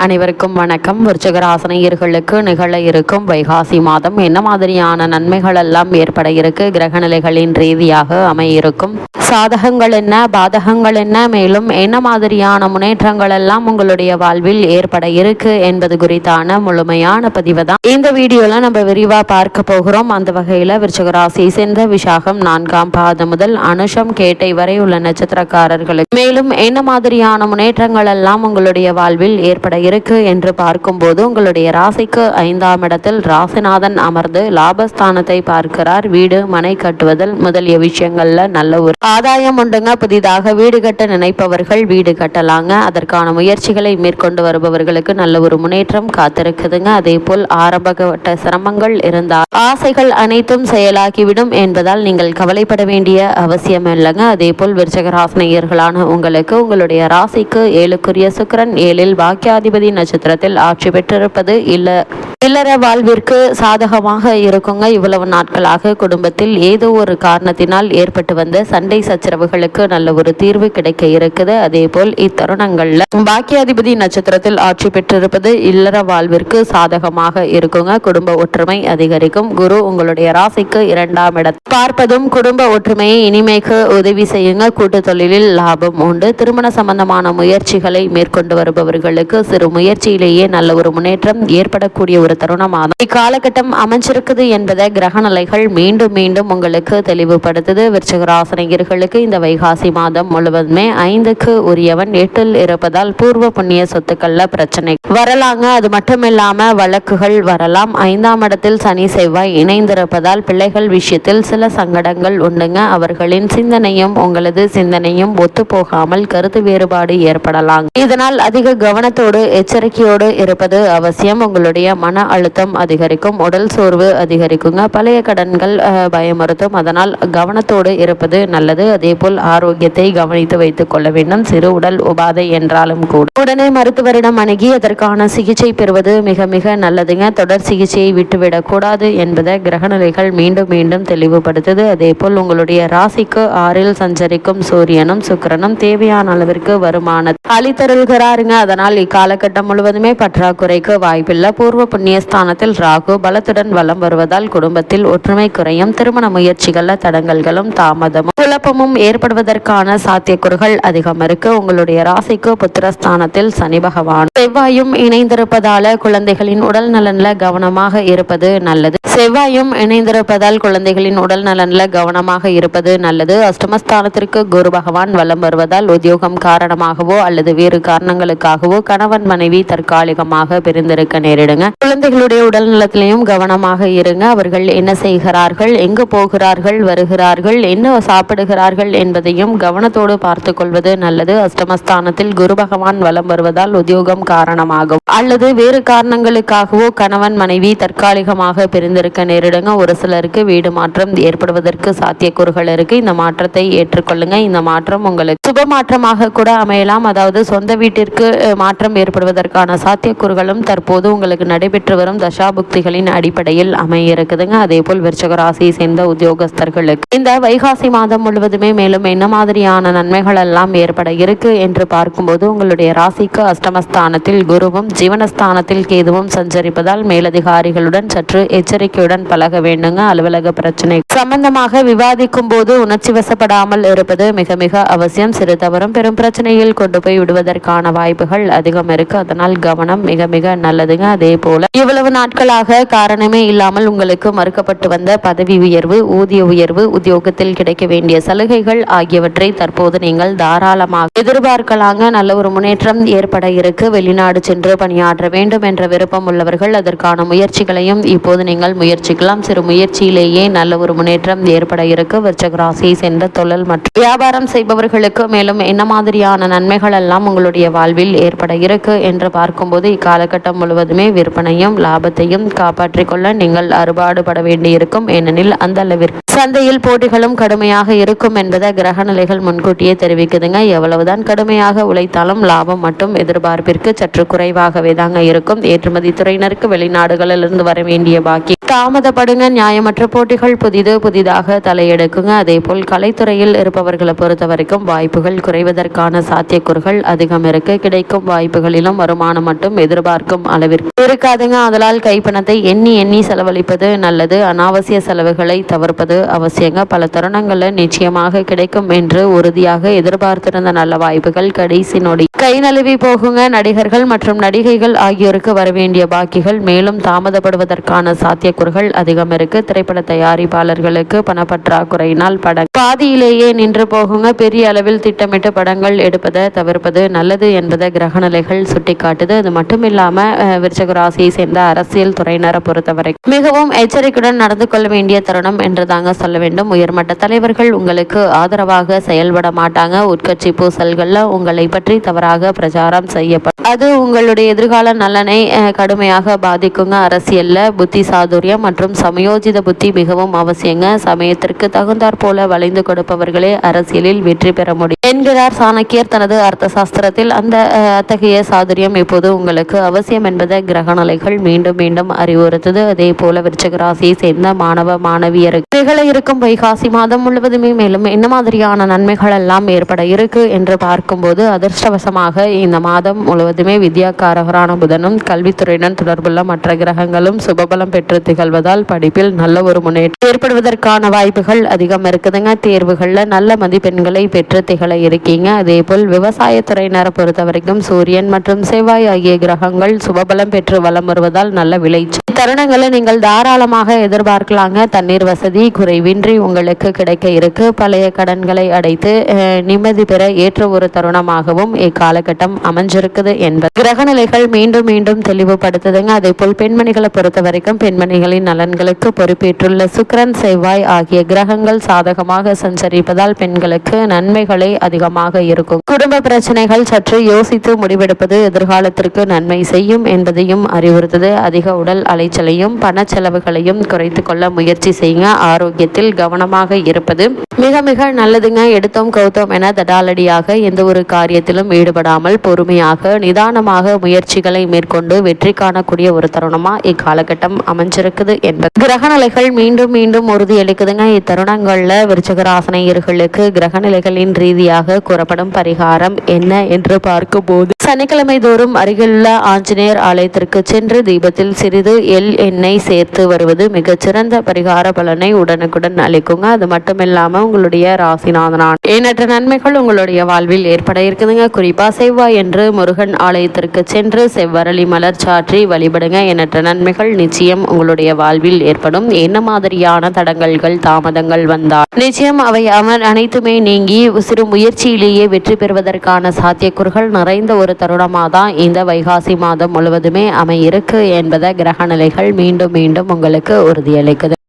அனைவருக்கும் வணக்கம். விருச்சிகராசினியர்களுக்கு நிகழ இருக்கும் வைகாசி மாதம் என்ன மாதிரியான நன்மைகள் எல்லாம் ஏற்பட இருக்கு, கிரகநிலைகளின் ரீதியாக அமையிருக்கும், சாதகங்கள் என்ன, பாதகங்கள் என்ன, மேலும் என்ன மாதிரியான முன்னேற்றங்கள் எல்லாம் உங்களுடைய வாழ்வில் ஏற்பட இருக்கு என்பது குறித்தான முழுமையான பதிவு தான் இந்த வீடியோல நம்ம விரிவா பார்க்க போகிறோம். அந்த வகையில விருச்சிகராசி சேர்ந்த விசாகம் 4ஆம் பாதம் முதல் அனுஷம் கேட்டை வரை உள்ள நட்சத்திரக்காரர்களுக்கு மேலும் என்ன மாதிரியான முன்னேற்றங்கள் எல்லாம் உங்களுடைய வாழ்வில் ஏற்பட இருக்கு என்று பார்க்கும்போது, உங்களுடைய ராசிக்கு 5ஆம் இடத்தில் ராசிநாதன் அமர்ந்து லாபஸ்தானத்தை பார்க்கிறார். வீடு மனை கட்டுவதில் முதலிய விஷயங்கள்ல நல்ல ஒரு ஆதாயம் உண்டுங்க. புதிதாக வீடு கட்ட நினைப்பவர்கள் வீடு கட்டலாங்க. அதற்கான முயற்சிகளை மேற்கொண்டு வருபவர்களுக்கு நல்ல ஒரு முன்னேற்றம் காத்திருக்குதுங்க. அதே போல் ஆரம்பகட்ட சிரமங்கள் இருந்தால் ஆசைகள் அனைத்தும் செயலாகிவிடும் என்பதால் நீங்கள் கவலைப்பட வேண்டிய அவசியம் இல்லைங்க. அதே போல் விருச்சிகராசினியர்களான உங்களுக்கு உங்களுடைய ராசிக்கு 7க்குரிய சுக்கிரன் 7இல் பாக்கியாதிபதி நட்சத்திரத்தில் ஆட்சி பெற்றிருப்பது இல்லற வாழ்விற்கு சாதகமாக இருக்குங்க. இவ்வளவு நாட்களாக குடும்பத்தில் ஏதோ ஒரு காரணத்தினால் ஏற்பட்டு வந்த சண்டை சச்சரவுகளுக்கு நல்ல ஒரு தீர்வு கிடைக்க இருக்குது. அதே போல் இத்தருணங்கள்ல பாக்கியாதிபதி நட்சத்திரத்தில் ஆட்சி பெற்றிருப்பது இல்லற வாழ்விற்கு சாதகமாக இருக்குங்க. குடும்ப ஒற்றுமை அதிகரிக்கும். குரு உங்களுடைய ராசிக்கு 2ஆம் இடத்தை பார்ப்பதும் குடும்ப ஒற்றுமையை இனிமைக்கு உதவி செய்யுங்க. கூட்டு தொழிலில் லாபம் உண்டு. திருமண சம்பந்தமான முயற்சிகளை மேற்கொண்டு வருபவர்களுக்கு சிறு முயற்சியிலேயே நல்ல ஒரு முன்னேற்றம் ஏற்படக்கூடிய ஒரு தருணமாகும் இக்காலகட்டம் அமைஞ்சிருக்குது என்பதை கிரகநிலைகள் மீண்டும் மீண்டும் உங்களுக்கு தெளிவுபடுத்துது. விருச்சிகராசினியர்களுக்கு இந்த வைகாசி மாதம் முழுவதுமே 5க்கு உரியவன் 8இல் இருப்பதால் பூர்வ புண்ணிய சொத்துக்கள்ல பிரச்சனை வரலாங்க. அது மட்டும் இல்லாம வழக்குகள் வரலாம். 5ஆம் இடத்தில் சனி செவ்வாய் இணைந்திருப்பதால் பிள்ளைகள் விஷயத்தில் சில சங்கடங்கள் உண்டுங்க. அவர்களின் சிந்தனையும் உங்களது சிந்தனையும் ஒத்து போகாமல் கருத்து வேறுபாடு ஏற்படலாம். இதனால் அதிக கவனத்தோடு எச்சரிக்கையோடு இருப்பது அவசியம். உங்களுடைய மன அழுத்தம் அதிகரிக்கும். உடல் சோர்வு அதிகரிக்குங்க. பழைய கடன்கள் பயமுறுத்தும். அதனால் கவனத்தோடு இருப்பது நல்லது. அதே போல் ஆரோக்கியத்தை கவனித்து வைத்துக் கொள்ள வேண்டும். சிறு உடல் உபாதை என்றாலும் கூட உடனே மருத்துவரிடம் அணுகி அதற்கான சிகிச்சை பெறுவது மிக மிக நல்லதுங்க. தொடர் சிகிச்சையை விட்டுவிடக் கூடாது என்பதை கிரகநிலைகள் மீண்டும் மீண்டும் தெளிவுபடுத்துது. அதே போல் உங்களுடைய ராசிக்கு 6இல் சஞ்சரிக்கும் சூரியனும் சுக்கிரனும் தேவையான அளவிற்கு வருமானத்தை அளித்தருள்கிறாருங்க. அதனால் இக்காலகட்டம் முழுவதுமே பற்றாக்குறைக்கு வாய்ப்பில்லை. பூர்வ புண்ணிய ஸ்தானத்தில் ராகு பலத்துடன் வலம் வருவதால் குடும்பத்தில் ஒற்றுமை குறையும். திருமண முயற்சிகள்ல தடங்கல்களும் தாமதமும் குழப்பமும் ஏற்படுவதற்கான சாத்தியக்கூறுகள் அதிகம் இருக்கு. உங்களுடைய ராசிக்கு புத்திரஸ்தானத்தில் சனி பகவான் செவ்வாயும் இணைந்திருப்பதால குழந்தைகளின் உடல் நலன்ல கவனமாக இருப்பது நல்லது. செவ்வாயும் இணைந்திருப்பதால் குழந்தைகளின் உடல் நலன்ல கவனமாக இருப்பது நல்லது. அஷ்டமஸ்தானத்திற்கு குரு பகவான் வலம் வருவதால் உத்தியோகம் காரணமாகவோ அல்லது வேறு காரணங்களுக்காகவோ கணவன் மனைவி தற்காலிகமாக பிரிந்திருக்க நேரிடுங்க. குழந்தைகளுடைய உடல் நலத்திலையும் கவனமாக இருங்க. அவர்கள் என்ன செய்கிறார்கள், எங்கு போகிறார்கள், வருகிறார்கள், என்ன சாப்பிடுகிறார்கள் என்பதையும் கவனத்தோடு பார்த்து கொள்வது நல்லது. அஷ்டமஸ்தானத்தில் குரு பகவான் வலம் வருவதால் உத்தியோகம் காரணமாகவும் அல்லது வேறு காரணங்களுக்காகவோ கணவன் மனைவி தற்காலிகமாக பிரிந்திருக்க நேரிடுங்க. ஒரு சிலருக்கு வீடு மாற்றம் ஏற்படுவதற்கு சாத்தியக்கூறுகள் இருக்கு. இந்த மாற்றத்தை ஏற்றுக்கொள்ளுங்க. இந்த மாற்றம் உங்களுக்கு சுப மாற்றமாக கூட அமையலாம். அதாவது சொந்த வீட்டிற்கு மாற்றம் ஏற்படுவதற்கான சாத்தியக்கூறுகளும் தற்போது உங்களுக்கு நடைபெற்று வரும் தசாபுக்திகளின் அடிப்படையில் அமைய இருக்குதுங்க. அதே போல் விருச்சிக ராசியை சேர்ந்த உத்தியோகஸ்தர்களுக்கு இந்த வைகாசி மாதம் முழுவதுமே மேலும் என்ன மாதிரியான நன்மைகள் எல்லாம் ஏற்பட இருக்கு என்று பார்க்கும்போது, உங்களுடைய ராசிக்கு அஷ்டமஸ்தானத்தில் குருவும் ஜீவனஸ்தானத்தில் கேதுவும் சஞ்சரிப்பதால் மேலதிகாரிகளுடன் சற்று எச்சரிக்கையுடன் பழக வேண்டுங்க. அலுவலக பிரச்சனை சம்பந்தமாக விவாதிக்கும் போது உணர்ச்சி வசப்படாமல் இருப்பது மிக மிக அவசியம். சிறு தவறும் பெரும் பிரச்சனையில் கொண்டு போய் விடுவதற்கான வாய்ப்புகள் அதிகம் இருக்கு. அதனால் கவனம் மிக மிக நல்லதுங்க. அதே போல இவ்வளவு நாட்களாக காரணமே இல்லாமல் உங்களுக்கு மறுக்கப்பட்டு வந்த பதவி உயர்வு, ஊதிய உயர்வு, உத்தியோகத்தில் கிடைக்க வேண்டிய சலுகைகள் ஆகியவற்றை தற்போது நீங்கள் தாராளமாக எதிர்பார்க்கலாங்க. நல்ல ஒரு முன்னேற்றம் ஏற்பட இருக்கு. வெளிநாடு சென்று பணியாற்ற வேண்டும் என்ற விருப்பம் உள்ளவர்கள் அதற்கான முயற்சிகளையும் இப்போது நீங்கள் முயற்சிக்கலாம். சிறு முயற்சியிலேயே நல்ல ஒரு முன்னேற்றம் ஏற்பட இருக்கு. விருச்சிக ராசியை சேர்ந்த தொழில் மற்றும் வியாபாரம் செய்பவர்களுக்கு மேலும் என்ன மாதிரியான நன்மைகள் எல்லாம் உங்களுடைய வாழ்வில் ஏற்பட இருக்கு என்று பார்க்கும்போது, இக்காலகட்டம் முழுவதுமே விற்பனையும் நன்மையையும் லாபத்தையும் காப்பாற்றிக் கொள்ள நீங்கள் அறுபாடுபட வேண்டியிருக்கும். ஏனெனில் அந்த அளவிற்கு சந்தையில் போட்டிகளும் கடுமையாக இருக்கும் என்பதை கிரக நிலைகள் முன்கூட்டியே தெரிவிக்குதுங்க. எவ்வளவுதான் கடுமையாக உழைத்தாலும் லாபம் மட்டும் எதிர்பார்ப்பிற்கு சற்று குறைவாகவே தாங்க இருக்கும். ஏற்றுமதி துறையினருக்கு வெளிநாடுகளிலிருந்து வர வேண்டிய பாக்கி தாமதப்படுங்க. நியாயமற்ற போட்டிகள் புதிதாக தலையெடுக்குங்க. அதே போல் கலைத்துறையில் இருப்பவர்களை பொறுத்த வரைக்கும் வாய்ப்புகள் குறைவதற்கான சாத்தியக்கூறுகள் அதிகம் இருக்கு. கிடைக்கும் வாய்ப்புகளிலும் வருமானம் மட்டும் எதிர்பார்க்கும் அளவிற்கு இருக்காதுங்க. அதனால் கைப்பணத்தை எண்ணி செலவழிப்பது நல்லது. அனாவசிய செலவுகளை தவிர்ப்பது அவசியங்க. பல தருணங்களில் நிச்சயமாக கிடைக்கும் என்று உறுதியாக எதிர்பார்த்திருந்த நல்ல வாய்ப்புகள் கடைசி நொடி கை நழுவி போகுங்க. நடிகர்கள் மற்றும் நடிகைகள் ஆகியோருக்கு வரவேண்டிய பாக்கிகள் மேலும் தாமதப்படுவதற்கான சாத்தியக்கூறுகள் அதிகம் இருக்கு. திரைப்பட தயாரிப்பாளர்களுக்கு பணப்பற்றாக்குறையினால் படம் பாதியிலேயே நின்று போகுங்க. பெரிய அளவில் திட்டமிட்டு படங்கள் எடுப்பதை தவிர்ப்பது நல்லது என்பதை கிரகநிலைகள் சுட்டிக்காட்டுது. அது மட்டும் இல்லாம விருச்சிக ராசியை சேர்ந்த அரசியல் துறையினரை பொறுத்தவரை மிகவும் எச்சரிக்கையுடன் நடந்து கொள்ள வேண்டிய தருணம் என்று தாங்க சொல்ல வேண்டும். உயர்மட்ட தலைவர்கள் உங்களுக்கு ஆதரவாக செயல்பட மாட்டாங்க. உட்கட்சி பூசல்கள்ல உங்களை பற்றி தவறாக பிரச்சாரம் செய்யப்படும். அது உங்களுடைய எதிர்கால நலனை கடுமையாக பாதிக்குங்க. அரசியல்ல புத்தி சாதுரியம் மற்றும் சமயோஜித புத்தி மிகவும் அவசியங்க. சமயத்திற்கு தகுந்தாற் போல வளைந்து கொடுப்பவர்களே அரசியலில் வெற்றி பெற முடியும் என்கிறார் சாணக்கியர் தனது அர்த்த சாஸ்திரத்தில். அத்தகைய சாதுரியம் இப்போது உங்களுக்கு அவசியம் என்பதை கிரகநிலைகள் மீண்டும் அறிவுறுத்துது. அதே போல விருச்சிக ராசியை சேர்ந்த மாணவ மாணவியருக்கு திகழ இருக்கும் வைகாசி மாதம் முழுவதுமே மேலும் என்ன மாதிரியான நன்மைகள் எல்லாம் ஏற்பட இருக்கு என்று பார்க்கும்போது, அதிர்ஷ்டவசமாக இந்த மாதம் முழுவதுமே வித்யாக்காரகரான புதனும் கல்வித்துறையுடன் தொடர்புள்ள மற்ற கிரகங்களும் சுபபலம் பெற்று திகழ்வதால் படிப்பில் நல்ல ஒரு முன்னேற்றம் ஏற்படுவதற்கான வாய்ப்புகள் அதிகம் இருக்குதுங்க. தேர்வுகள்ல நல்ல மதிப்பெண்களை பெற்று திகழ இருக்கீங்க. அதே போல் விவசாயத்துறையினரை பொறுத்த வரைக்கும் சூரியன் மற்றும் செவ்வாய் ஆகிய கிரகங்கள் சுபபலம் பெற்று வலம் வருவதால் நல்ல விளைச்சல் தருணங்களை நீங்கள் தாராளமாக எதிர்பார்க்கலாங்க. தண்ணீர் வசதி குறைவின்றி உங்களுக்கு கிடைக்க இருக்கு. பழைய கடன்களை அடைத்து நிம்மதி பெற ஏற்ற ஒரு தருணமாகவும் இக்காலகட்டம் அமைஞ்சிருக்குது என்பது கிரகநிலைகள் மீண்டும் தெளிவுபடுத்துதுங்க. அதே போல் பெண்மணிகளை பொறுத்த வரைக்கும் பெண்மணிகளின் நலன்களுக்கு பொறுப்பேற்றுள்ள சுக்கிரன் செவ்வாய் ஆகிய கிரகங்கள் சாதகமாக சஞ்சரிப்பதால் பெண்களுக்கு நன்மைகளை அதிகமாக இருக்கும். குடும்ப பிரச்சனைகள் சற்று யோசித்து முடிவெடுப்பது எதிர்காலத்திற்கு நன்மை செய்யும் என்பதையும் அறிவுறுத்தது. அதிக உடல் அலைச்சலையும் பண செலவுகளையும் குறைத்து கொள்ள முயற்சி செய்யுங்க. ஆரோக்கியத்தில் கவனமாக இருப்பது மிக நல்லதுங்க. எடுத்தோம் கௌத்தோம் என தடாலடியாக எந்த ஒரு காரியத்திலும் ஈடுபடாமல் பொறுமையாக நிதானமாக முயற்சிகளை மேற்கொண்டு வெற்றி காணக்கூடிய ஒரு தருணமா இக்காலகட்டம் அமைஞ்சிருக்குது என்பது கிரகநிலைகள் மீண்டும் உறுதியளிக்குதுங்க. இத்தருணங்கள்ல விருச்சிக ராசினியர்களுக்கு கிரகநிலைகளின் ரீதியாக கூறப்படும் பரிகாரம் என்ன என்று பார்க்கும்போது, சனிக்கிழமை தோறும் அருகிலுள்ள ஆஞ்சநேயர் ஆலயத்திற்கு சென்று தீபத்தில் சிறிது எண்ணெய் சேர்த்து வருவது மிகச்சிறந்த பரிகார பலனை உடனுக்குடன் அளிக்குங்க. அது மட்டும் இல்லாம உங்களுடைய ராசிநாதனான எண்ணற்ற நன்மைகள் உங்களுடைய வாழ்வில் ஏற்பட இருக்குதுங்க. குறிப்பா செவ்வாய் என்று முருகன் ஆலயத்திற்கு சென்று செவ்வரளி மலர் சாற்றி வழிபடுங்க. எண்ணற்ற நன்மைகள் நிச்சயம் உங்களுடைய வாழ்வில் ஏற்படும். என்ன மாதிரியான தடங்கல்கள் தாமதங்கள் வந்தால் நிச்சயம் அவை அனைத்துமே நீங்கி சிறு முயற்சியிலேயே வெற்றி பெறுவதற்கான சாத்தியக்கூறுகள் நிறைந்த ஒரு தருணமாக தான் இந்த வைகாசி மாதம் முழுவதுமே அமையிருக்கு என்பதை கிரகநிலைகள் மீண்டும் உங்களுக்கு உறுதியளிக்குது.